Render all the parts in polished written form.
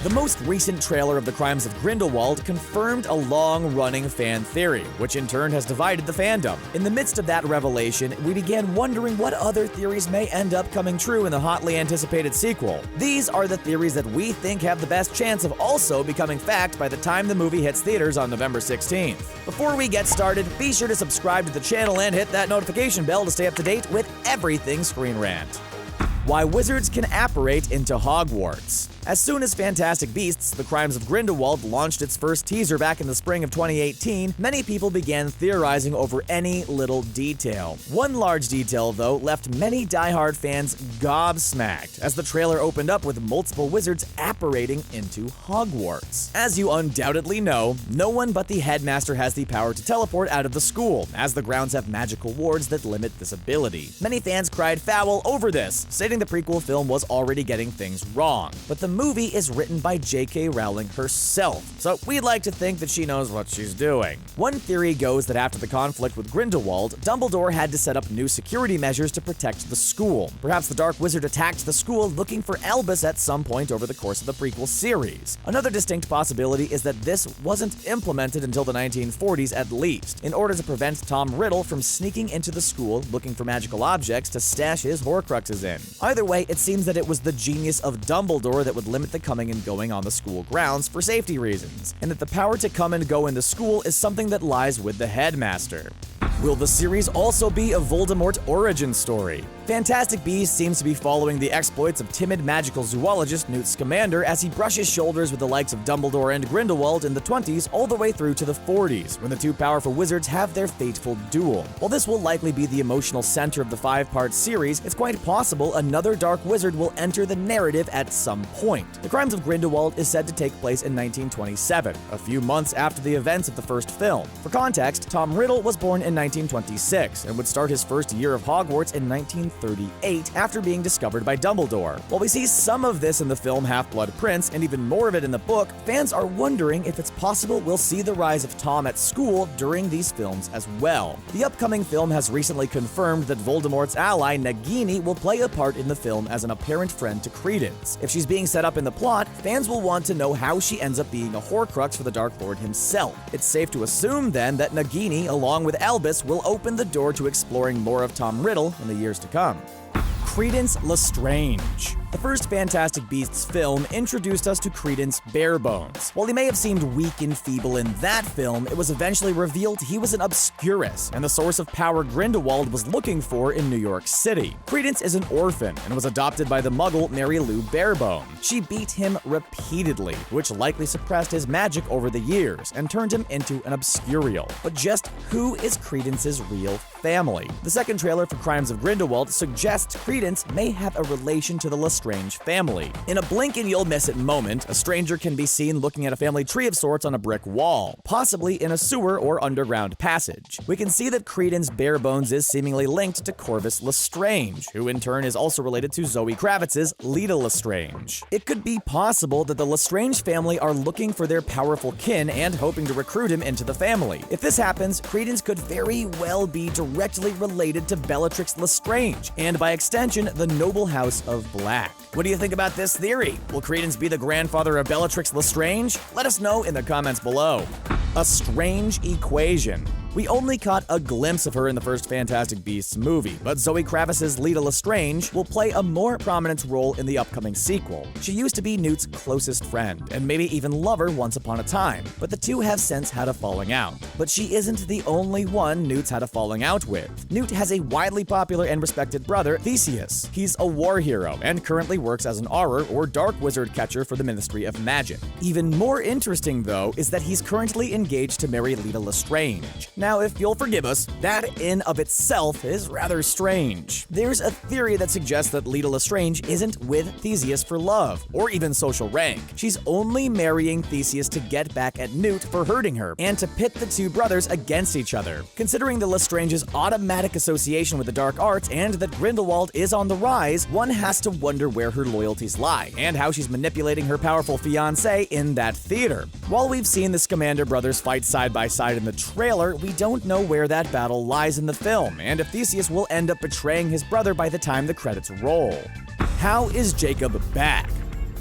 The most recent trailer of the Crimes of Grindelwald confirmed a long-running fan theory, which in turn has divided the fandom. In the midst of that revelation, we began wondering what other theories may end up coming true in the hotly anticipated sequel. These are the theories that we think have the best chance of also becoming fact by the time the movie hits theaters on November 16th. Before we get started, be sure to subscribe to the channel and hit that notification bell to stay up to date with everything ScreenRant. Why wizards can apparate into Hogwarts. As soon as Fantastic Beasts: The Crimes of Grindelwald launched its first teaser back in the spring of 2018, many people began theorizing over any little detail. One large detail, though, left many diehard fans gobsmacked, as the trailer opened up with multiple wizards apparating into Hogwarts. As you undoubtedly know, no one but the headmaster has the power to teleport out of the school, as the grounds have magical wards that limit this ability. Many fans cried foul over this, stating the prequel film was already getting things wrong. But the movie is written by J.K. Rowling herself, so we'd like to think that she knows what she's doing. One theory goes that after the conflict with Grindelwald, Dumbledore had to set up new security measures to protect the school. Perhaps the Dark Wizard attacked the school looking for Albus at some point over the course of the prequel series. Another distinct possibility is that this wasn't implemented until the 1940s at least, in order to prevent Tom Riddle from sneaking into the school looking for magical objects to stash his Horcruxes in. Either way, it seems that it was the genius of Dumbledore that would limit the coming and going on the school grounds for safety reasons, and that the power to come and go in the school is something that lies with the headmaster. Will the series also be a Voldemort origin story? Fantastic Beasts seems to be following the exploits of timid magical zoologist Newt Scamander as he brushes shoulders with the likes of Dumbledore and Grindelwald in the 20s all the way through to the 40s, when the two powerful wizards have their fateful duel. While this will likely be the emotional center of the 5-part series, it's quite possible another dark wizard will enter the narrative at some point. The Crimes of Grindelwald is said to take place in 1927, a few months after the events of the first film. For context, Tom Riddle was born in 1926 and would start his first year of Hogwarts in 1938 after being discovered by Dumbledore. While we see some of this in the film Half-Blood Prince and even more of it in the book, fans are wondering if it's possible we'll see the rise of Tom at school during these films as well. The upcoming film has recently confirmed that Voldemort's ally Nagini will play a part in the film as an apparent friend to Credence. If she's being set up in the plot, fans will want to know how she ends up being a Horcrux for the Dark Lord himself. It's safe to assume then that Nagini, along with Albus, will open the door to exploring more of Tom Riddle in the years to come. Credence Lestrange. The first Fantastic Beasts film introduced us to Credence Barebones. While he may have seemed weak and feeble in that film, it was eventually revealed he was an Obscurus and the source of power Grindelwald was looking for in New York City. Credence is an orphan and was adopted by the muggle Mary Lou Barebone. She beat him repeatedly, which likely suppressed his magic over the years and turned him into an Obscurial. But just who is Credence's real family? The second trailer for Crimes of Grindelwald suggests Credence may have a relation to the Lestrange family. In a blink and you'll miss it moment, a stranger can be seen looking at a family tree of sorts on a brick wall, possibly in a sewer or underground passage. We can see that Credence Barebones is seemingly linked to Corvus Lestrange, who in turn is also related to Zoe Kravitz's Leta Lestrange. It could be possible that the Lestrange family are looking for their powerful kin and hoping to recruit him into the family. If this happens, Credence could very well be directly related to Bellatrix Lestrange, and by extension, the noble house of Black. What do you think about this theory? Will Credence be the grandfather of Bellatrix Lestrange? Let us know in the comments below. A strange equation. We only caught a glimpse of her in the first Fantastic Beasts movie, but Zoe Kravitz's Leta Lestrange will play a more prominent role in the upcoming sequel. She used to be Newt's closest friend, and maybe even lover once upon a time, but the two have since had a falling out. But she isn't the only one Newt's had a falling out with. Newt has a widely popular and respected brother, Theseus. He's a war hero, and currently works as an Auror or Dark Wizard catcher for the Ministry of Magic. Even more interesting, though, is that he's currently engaged to marry Leta Lestrange. Now, if you'll forgive us, that in of itself is rather strange. There's a theory that suggests that Leta Lestrange isn't with Theseus for love, or even social rank. She's only marrying Theseus to get back at Newt for hurting her, and to pit the two brothers against each other. Considering the Lestrange's automatic association with the dark arts and that Grindelwald is on the rise, one has to wonder where her loyalties lie, and how she's manipulating her powerful fiancé in that theater. While we've seen the Scamander brothers fight side by side in the trailer, we don't know where that battle lies in the film, and if Theseus will end up betraying his brother by the time the credits roll. How is Jacob back?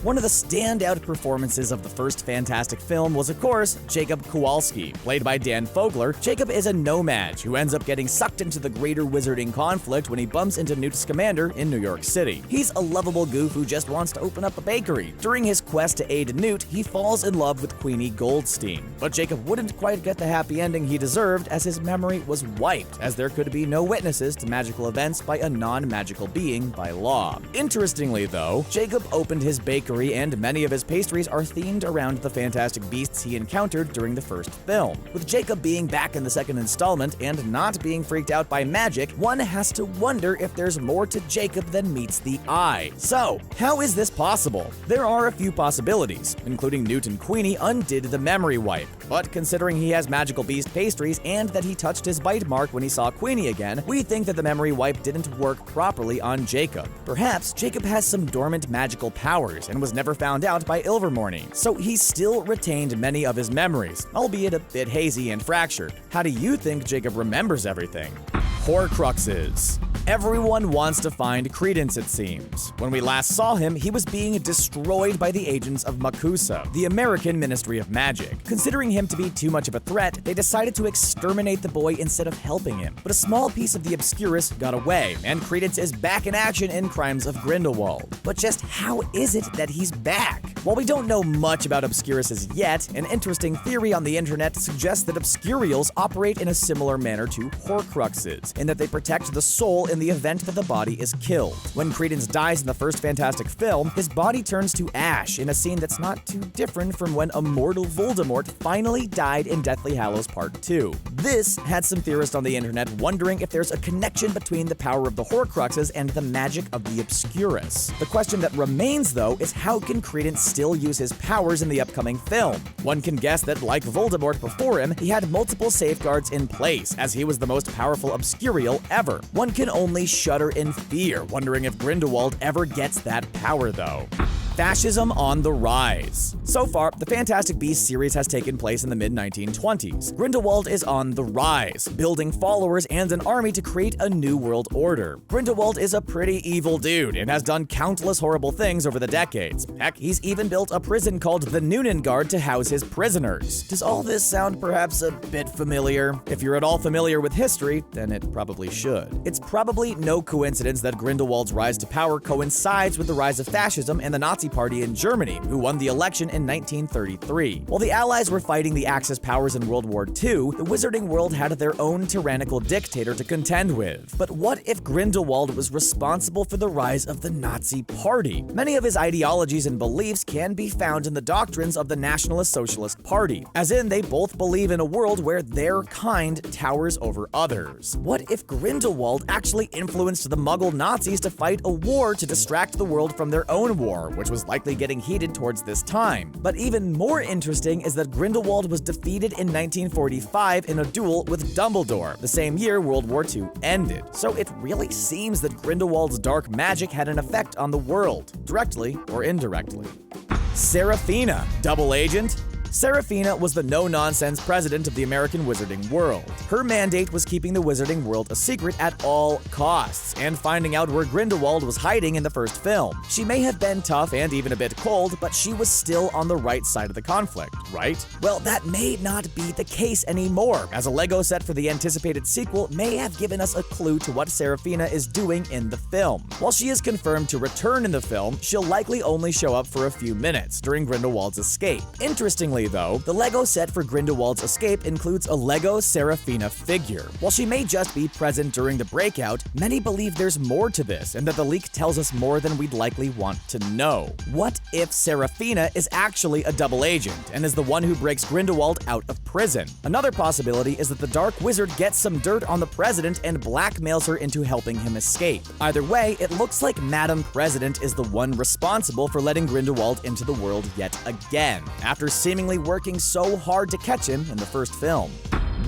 One of the standout performances of the first Fantastic film was, of course, Jacob Kowalski. Played by Dan Fogler, Jacob is a nomad who ends up getting sucked into the greater wizarding conflict when he bumps into Newt Scamander in New York City. He's a lovable goof who just wants to open up a bakery. During his quest to aid Newt, he falls in love with Queenie Goldstein. But Jacob wouldn't quite get the happy ending he deserved, as his memory was wiped, as there could be no witnesses to magical events by a non-magical being by law. Interestingly though, Jacob opened his bakery and many of his pastries are themed around the fantastic beasts he encountered during the first film. With Jacob being back in the second installment and not being freaked out by magic, one has to wonder if there's more to Jacob than meets the eye. So, how is this possible? There are a few possibilities, including Newt and Queenie undid the memory wipe. But considering he has magical beast pastries and that he touched his bite mark when he saw Queenie again, we think that the memory wipe didn't work properly on Jacob. Perhaps Jacob has some dormant magical powers and was never found out by Ilvermorny, so he still retained many of his memories, albeit a bit hazy and fractured. How do you think Jacob remembers everything? Horcruxes. Everyone wants to find Credence, it seems. When we last saw him, he was being destroyed by the agents of MACUSA, the American Ministry of Magic. Considering him to be too much of a threat, they decided to exterminate the boy instead of helping him. But a small piece of the Obscurus got away, and Credence is back in action in Crimes of Grindelwald. But just how is it that he's back? While we don't know much about Obscuruses yet, an interesting theory on the internet suggests that Obscurials operate in a similar manner to Horcruxes, in that they protect the soul in the event that the body is killed. When Credence dies in the first Fantastic film, his body turns to ash in a scene that's not too different from when immortal Voldemort finally died in Deathly Hallows Part 2. This had some theorists on the internet wondering if there's a connection between the power of the Horcruxes and the magic of the Obscurus. The question that remains, though, is how can Credence still use his powers in the upcoming film? One can guess that, like Voldemort before him, he had multiple safeguards in place, as he was the most powerful Obscurial ever. One can only shudder in fear, wondering if Grindelwald ever gets that power, though. Fascism on the rise. So far, the Fantastic Beasts series has taken place in the mid-1920s. Grindelwald is on the rise, building followers and an army to create a new world order. Grindelwald is a pretty evil dude and has done countless horrible things over the decades. Heck, he's even built a prison called the Noonan Guard to house his prisoners. Does all this sound perhaps a bit familiar? If you're at all familiar with history, then it probably should. It's probably no coincidence that Grindelwald's rise to power coincides with the rise of fascism and the Nazi Party in Germany, who won the election in 1933. While the Allies were fighting the Axis powers in World War II, the wizarding world had their own tyrannical dictator to contend with. But what if Grindelwald was responsible for the rise of the Nazi Party? Many of his ideologies and beliefs can be found in the doctrines of the Nationalist Socialist Party, as in they both believe in a world where their kind towers over others. What if Grindelwald actually influenced the Muggle Nazis to fight a war to distract the world from their own war, which was likely getting heated towards this time? But even more interesting is that Grindelwald was defeated in 1945 in a duel with Dumbledore, the same year World War II ended. So it really seems that Grindelwald's dark magic had an effect on the world, directly or indirectly. Seraphina, double agent? Seraphina was the no-nonsense president of the American wizarding world. Her mandate was keeping the wizarding world a secret at all costs, and finding out where Grindelwald was hiding in the first film. She may have been tough and even a bit cold, but she was still on the right side of the conflict, right? Well, that may not be the case anymore, as a Lego set for the anticipated sequel may have given us a clue to what Seraphina is doing in the film. While she is confirmed to return in the film, she'll likely only show up for a few minutes during Grindelwald's escape. Interestingly, though, the Lego set for Grindelwald's escape includes a Lego Seraphina figure. While she may just be present during the breakout, many believe there's more to this and that the leak tells us more than we'd likely want to know. What if Seraphina is actually a double agent and is the one who breaks Grindelwald out of prison? Another possibility is that the Dark Wizard gets some dirt on the President and blackmails her into helping him escape. Either way, it looks like Madam President is the one responsible for letting Grindelwald into the world yet again, after seemingly working so hard to catch him in the first film.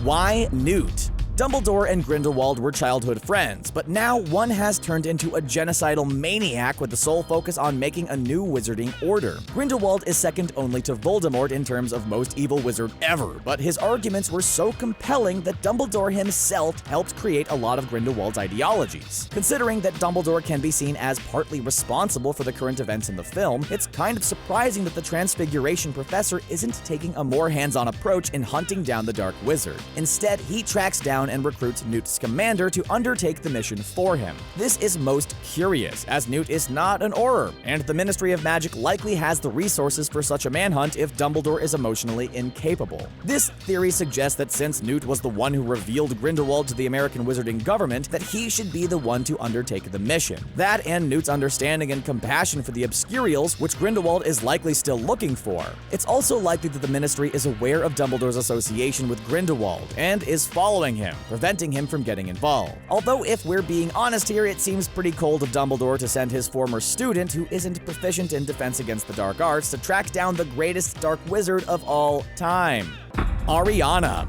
Why Newt? Dumbledore and Grindelwald were childhood friends, but now one has turned into a genocidal maniac with the sole focus on making a new wizarding order. Grindelwald is second only to Voldemort in terms of most evil wizard ever, but his arguments were so compelling that Dumbledore himself helped create a lot of Grindelwald's ideologies. Considering that Dumbledore can be seen as partly responsible for the current events in the film, it's kind of surprising that the Transfiguration Professor isn't taking a more hands-on approach in hunting down the Dark Wizard. Instead, he tracks down and recruits Newt Scamander to undertake the mission for him. This is most curious, as Newt is not an Auror, and the Ministry of Magic likely has the resources for such a manhunt if Dumbledore is emotionally incapable. This theory suggests that since Newt was the one who revealed Grindelwald to the American wizarding government, that he should be the one to undertake the mission. That and Newt's understanding and compassion for the Obscurials, which Grindelwald is likely still looking for. It's also likely that the Ministry is aware of Dumbledore's association with Grindelwald and is following him, preventing him from getting involved. Although if we're being honest here, it seems pretty cold of Dumbledore to send his former student, who isn't proficient in defense against the dark arts, to track down the greatest dark wizard of all time. Ariana.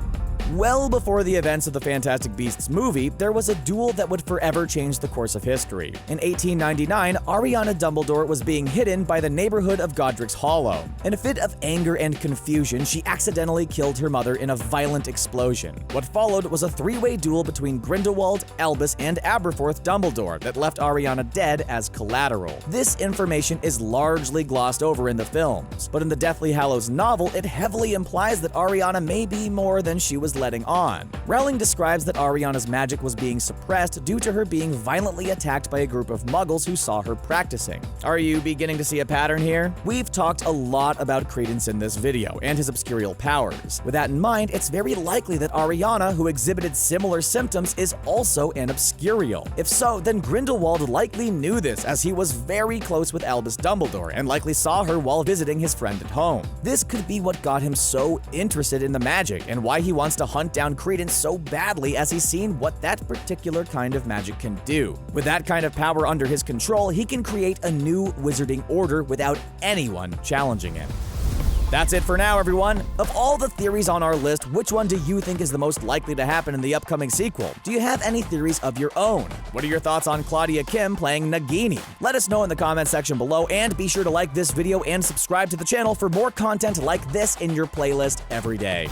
Well before the events of the Fantastic Beasts movie, there was a duel that would forever change the course of history. In 1899, Ariana Dumbledore was being hidden by the neighborhood of Godric's Hollow. In a fit of anger and confusion, she accidentally killed her mother in a violent explosion. What followed was a three-way duel between Grindelwald, Albus, and Aberforth Dumbledore that left Ariana dead as collateral. This information is largely glossed over in the films, but in the Deathly Hallows novel, it heavily implies that Ariana may be more than she was letting on. Rowling describes that Ariana's magic was being suppressed due to her being violently attacked by a group of muggles who saw her practicing. Are you beginning to see a pattern here? We've talked a lot about Credence in this video and his obscurial powers. With that in mind, it's very likely that Ariana, who exhibited similar symptoms, is also an obscurial. If so, then Grindelwald likely knew this, as he was very close with Albus Dumbledore and likely saw her while visiting his friend at home. This could be what got him so interested in the magic and why he wants to hunt down Credence so badly, as he's seen what that particular kind of magic can do. With that kind of power under his control, he can create a new wizarding order without anyone challenging him. That's it for now, everyone. Of all the theories on our list, which one do you think is the most likely to happen in the upcoming sequel? Do you have any theories of your own? What are your thoughts on Claudia Kim playing Nagini? Let us know in the comment section below, and be sure to like this video and subscribe to the channel for more content like this in your playlist every day.